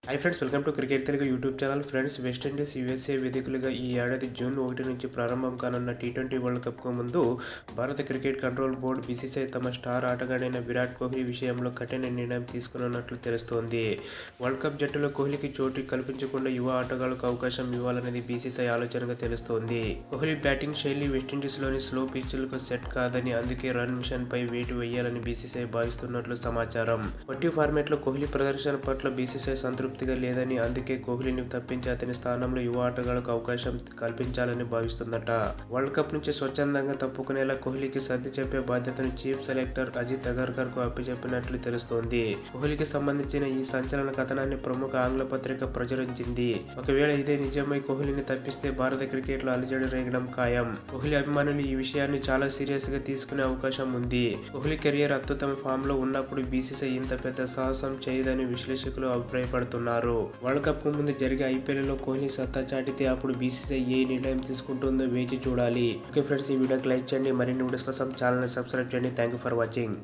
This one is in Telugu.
High friends, welcome to cricket Telugu YouTube channel. Friends, West Indies USA వేదికలుగా ఈ ఏడాది జూన్ 1 నుంచి ప్రారంభం కానున్న టీ20 వరల్డ్ కప్కు ముందు భారత క్రికెట్ కంట్రోల్ బోర్డు బీసీసీఐ తమ స్టార్ ఆటగాడైన విరాట్ కోహ్లీ విషయంలో కఠిన నిర్ణయం తీసుకున్నట్లు తెలుస్తోంది. వరల్డ్ కప్ జట్టులో కోహ్లీకి చోటు కల్పించకుండా యువ ఆటగాళ్లకు అవకాశం ఇవ్వాలనేది బీసీసీఐ ఆలోచనగా తెలుస్తోంది. కోహ్లీ బ్యాటింగ్ శైలి వెస్టిండీస్లోని స్లో పిచ్లకు సెట్ కాదని, అందుకే రన్ మిషన్పై వేటు వేయాలని బీసీసీఐ భావిస్తున్నట్లు సమాచారం. వన్టీ ఫార్మాట్లో కోహ్లీ ప్రదర్శన పట్ల బీసీసీఐ సంతృప్తిగా లేదని, అందుకే కోహ్లీని తప్పించి అతని స్థానంలో యువ ఆటగాళ్లకు అవకాశం కల్పించాలని భావిస్తుందట. వరల్డ్ కప్ నుంచి స్వచ్ఛందంగా తప్పుకునేలా కోహ్లీకి సర్ది చెప్పే బాధ్యతను చీఫ్ సెలెక్టర్ అజిత్ అగర్కర్ కు అప్పచెప్పినట్లు తెలుస్తోంది. కోహ్లీకి సంబంధించిన ఈ సంచలన కథనాన్ని ప్రముఖ ఆంగ్ల పత్రిక ప్రచురించింది. ఒకవేళ ఇదే నిజమై కోహ్లీని తప్పిస్తే భారత క్రికెట్ లో అలజడి రేగడం ఖాయం. కోహ్లీ అభిమానులు ఈ విషయాన్ని చాలా సీరియస్ గా తీసుకునే అవకాశం ఉంది. కోహ్లీ కెరియర్ అత్యుత్తమ ఫామ్ లో ఉన్నప్పుడు బీసీసీఐ ఇంత పెద్ద సాహసం చేయదని విశ్లేషకులు అభిప్రాయపడుతున్నారు. వరల్డ్ కప్ కు ముందు జరిగే ఐపీఎల్ లో కోహ్లీ సత్తా చాటితే అప్పుడు బీసీసీఐ ఏ నిర్ణయం తీసుకుంటుందో వేచి చూడాలి. ఓకే ఫ్రెండ్స్, ఈ వీడియోకి లైక్ చేయండి. మరిన్ని వీడియోస్ కోసం ఛానల్ ని సబ్స్క్రైబ్ చేయండి. Thank you for watching.